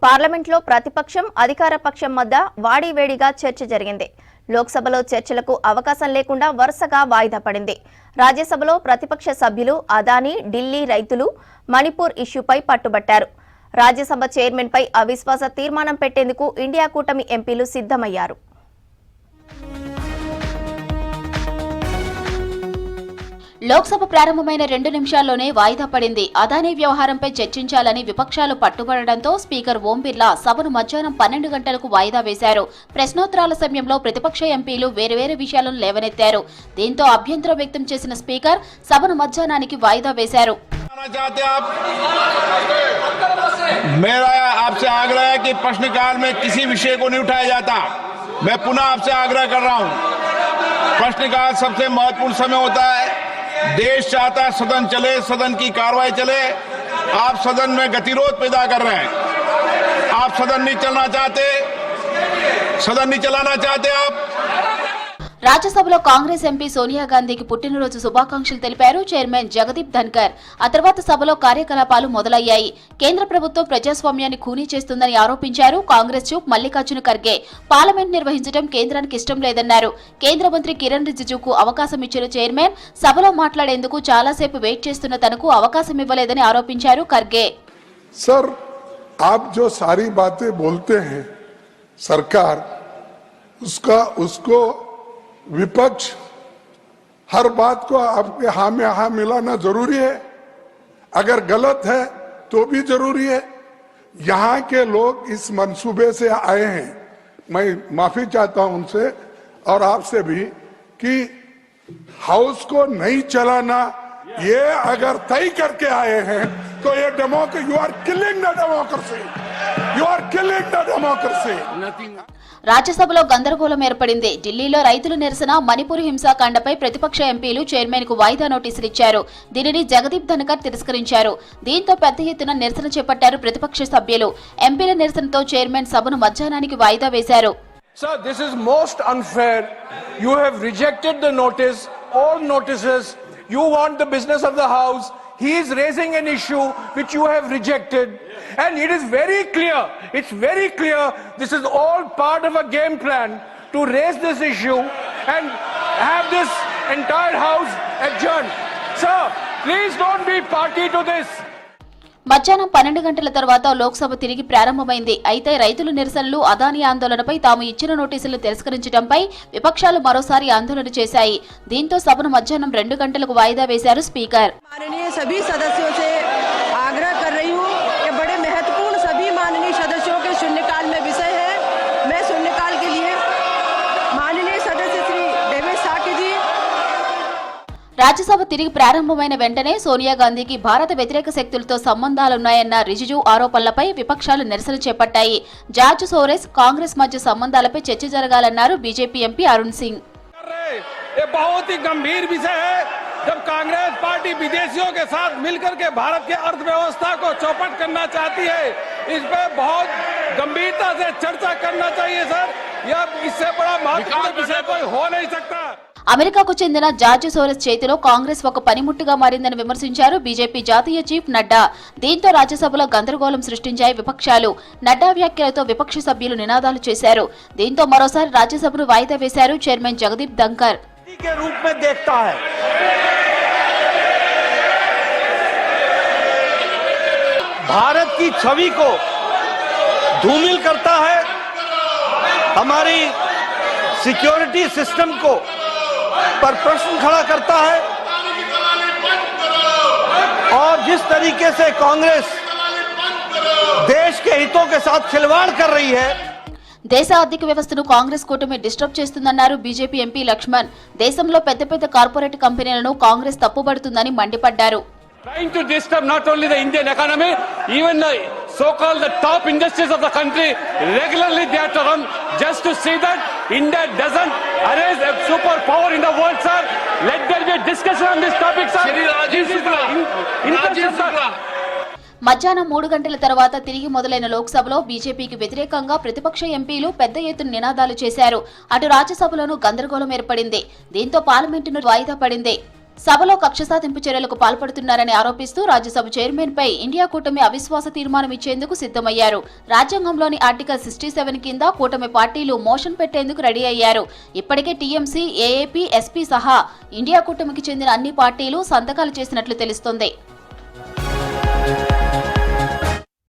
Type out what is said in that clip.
పార్లమెంట్లో ప్రతిపక్షం అధికార పక్షం మధ్య వాడివేడిగా చర్చ జరిగింది. లోక్సభలో చర్చలకు అవకాశం లేకుండా వరుసగా వాయిదా పడింది. రాజ్యసభలో ప్రతిపక్ష సభ్యులు అదానీ, ఢిల్లీ రైతులు, మణిపూర్ ఇష్యూపై పట్టుబట్టారు. రాజ్యసభ చైర్మన్ పై అవిశ్వాస తీర్మానం పెట్టేందుకు ఇండియా కూటమి ఎంపీలు సిద్ధమయ్యారు. లోక్సభ ప్రారంభమైన 2 నిమిషాల్లోనే వాయిదా పడింది. అదానీ వ్యవహారంపై చర్చించాలని విపక్షాలు పట్టుబడడంతో స్పీకర్ ఓం బిర్లా సభను మధ్యాహ్నం 12 గంటలకు వాయిదా వేశారు. ప్రశ్నోత్తరాల సమయంలో ప్రతిపక్ష ఎంపీలు వేర్వేరు విషయాలను లేవనెత్తారు. దీంతో అభ్యంతరం వ్యక్తం చేసిన స్పీకర్ సభను మధ్యాహ్నానికి వాయిదా వేశారు. मेरा आपसे आग्रह है कि प्रश्नकाल में किसी विषय को नहीं उठाया जाता। मैं पुनः आपसे आग्रह कर रहा हूं, प्रश्नकाल सबसे महत्वपूर्ण समय होता है। देश चाहता है सदन चले, सदन की कार्रवाई चले। आप सदन में गतिरोध पैदा कर रहे हैं। आप सदन नहीं चलना चाहते, सदन नहीं चलाना चाहते आप। రాజ్యసభలో కాంగ్రెస్ ఎంపీ సోనియా గాంధీకి పుట్టినరోజు శుభాకాంక్షలు తెలిపారు చైర్మన్ జగదీప్ ధన్కర్. ఆ తర్వాత సభలో కార్యకలాపాలు మొదలయ్యాయి. కేంద్ర ప్రభుత్వం ప్రజాస్వామ్యాన్ని ఖూనీ చేస్తుందని ఆరోపించారు కాంగ్రెస్ చీఫ్ మల్లికార్జున ఖర్గే. పార్లమెంట్ నిర్వహించడం కేంద్రానికి ఇష్టం లేదన్నారు. కేంద్ర మంత్రి కిరణ్ రిజిజుకు అవకాశం ఇచ్చిన చైర్మన్ సభలో మాట్లాడేందుకు చాలాసేపు వెయిట్ చేస్తున్న తనకు అవకాశం ఇవ్వలేదని ఆరోపించారు ఖర్గే. सर, आप जो सारी बातें बोलते हैं सरकार उसको विपक्ष हर बात को आपके हाँ में हाँ मिलाना जरूरी है। अगर गलत है तो भी जरूरी है। यहाँ के लोग इस मंसूबे से आए हैं। मैं माफी चाहता हूं उनसे और आपसे भी कि हाउस को नहीं चलाना ये अगर तय करके आए हैं तो ये democracy, you are killing the democracy, you are killing the democracy. రాజ్యసభలో గందరగోళం ఏర్పడింది. ఢిల్లీలో రైతుల నిరసన, మణిపూర్ హింసాకాండపై ప్రతిపక్ష ఎంపీలు చైర్మన్ కు వాయిదా నోటీసులు ఇచ్చారు. దీనిని జగదీప్ ధన్కర్ తిరస్కరించారు. దీంతో పెద్ద ఎత్తున నిరసన చేపట్టారు ప్రతిపక్ష సభ్యులు. ఎంపీల నిరసనతో చైర్మన్ సభను మధ్యాహ్నానికి వాయిదా వేశారు. Sir, this is most unfair. You have rejected the notice, all notices. You want the business of the house. He is raising an issue which you have rejected. And it is very clear, it's very clear, this is all part of a game plan to raise this issue and have this entire house adjourned. Sir, please don't be party to this. మధ్యాహ్నం 12 గంటల తర్వాత లోక్సభ తిరిగి ప్రారంభమైంది. అయితే రైతుల నిరసనలు, అదానీ ఆందోళనపై తాము ఇచ్చిన నోటీసులు తిరస్కరించడంపై విపక్షాలు మరోసారి ఆందోళన చేశాయి. దీంతో సభను మధ్యాహ్నం 2 గంటలకు వాయిదా వేశారు స్పీకర్. రాజ్యసభ తిరిగి ప్రారంభమైన వెంటనే సోనియా గాంధీకి భారత వ్యతిరేక శక్తులతో సంబంధాలున్నాయన్న రిజిజు ఆరోపణలపై విపక్షాలు నిరసన చేపట్టాయి. జార్జ్ సోరెస్, కాంగ్రెస్ మధ్య సంబంధాలపై చర్చ జరగాలన్నారు బీజేపీ ఎంపీ అరుణ్ సింగ్. जब कांग्रेस पार्टी विदेशियों के साथ मिलकर के भारत के अर्थव्यवस्था को चौपट करना चाहती है, इस पे बहुत गंभीरता से चर्चा करना चाहिए सर। यह इससे बड़ा महत्वपूर्ण विषय कोई हो नहीं सकता। అమెరికాకు చెందిన జార్జ్ సోరెస్ చేతిలో కాంగ్రెస్ ఒక పనిముట్టుగా మారిందని విమర్శించారు బీజేపీ జాతీయ చీఫ్ నడ్డా. దీంతో రాజ్యసభలో గందరగోళం సృష్టించాయి విపక్షాలు. నడ్డా వ్యాఖ్యలతో విపక్ష సభ్యులు నినాదాలు చేశారు. దీంతో మరోసారి రాజ్యసభను వాయిదా వేశారు చైర్మన్ జగదీప్ ధన్కర్. के रूप में देखता है, भारत की छवि को धूमिल करता है, हमारी सिक्योरिटी सिस्टम को पर प्रश्न खड़ा करता है और जिस तरीके से कांग्रेस देश के हितों के साथ खिलवाड़ कर रही है. దేశ ఆర్థిక వ్యవస్థను కాంగ్రెస్ కూటమి డిస్టర్బ్ చేస్తుందన్నారు బీజేపీ ఎంపీ లక్ష్మణ్. దేశంలో పెద్ద పెద్ద కార్పొరేట్ కంపెనీలను కాంగ్రెస్ తప్పుబడుతుందని మండిపడ్డారు. Trying to disturb not only the Indian economy, even the so-called the top industries of the country, regularly they are to run just to see that India doesn't arise a superpower in the world, sir. Let there be a discussion on this topic, sir. మధ్యాహ్నం 3 గంటల తర్వాత తిరిగి మొదలైన లోక్సభలో బీజేపీకి వ్యతిరేకంగా ప్రతిపక్ష ఎంపీలు పెద్ద ఎత్తున నినాదాలు చేశారు. అటు రాజ్యసభలోనూ గందరగోళం ఏర్పడింది. దీంతో పార్లమెంటును వాయిదా పడింది. సభలో కక్ష సాధింపు చర్యలకు పాల్పడుతున్నారని ఆరోపిస్తూ రాజ్యసభ చైర్మన్ పై ఇండియా కూటమి అవిశ్వాస తీర్మానం ఇచ్చేందుకు సిద్ధమయ్యారు. రాజ్యాంగంలోని ఆర్టికల్ 67 కింద కూటమి పార్టీలు మోషన్ పెట్టేందుకు రెడీ అయ్యారు. ఇప్పటికే టీఎంసీ, ఏఏపీ, ఎస్పీ సహా ఇండియా కూటమికి చెందిన అన్ని పార్టీలు సంతకాలు చేసినట్లు తెలుస్తోంది.